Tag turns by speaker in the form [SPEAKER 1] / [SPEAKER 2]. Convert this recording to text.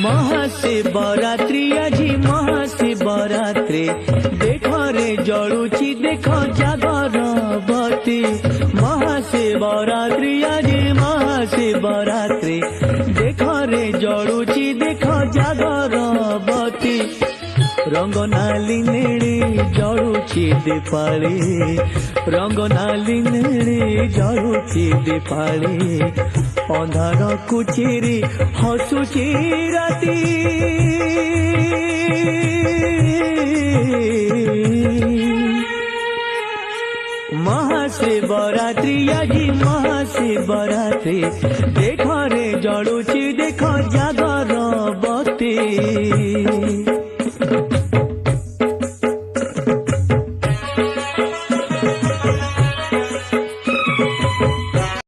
[SPEAKER 1] महाशिवरात्रि आज महाशिवरात्रि देख रे जलुची देख जागरबती महाशिवरात्रि आज महाशिवरात्रि देख रे जलुची देख जागरबती रंग नाली नेड़ी जलुची दीपाली रंग नाली नेड़ी जलुची दीपाली अंधार कुचिरी हसुची राती महाशिवरात्रि आज महाशिवरात्रि देख रे जलुची देख जागरबती।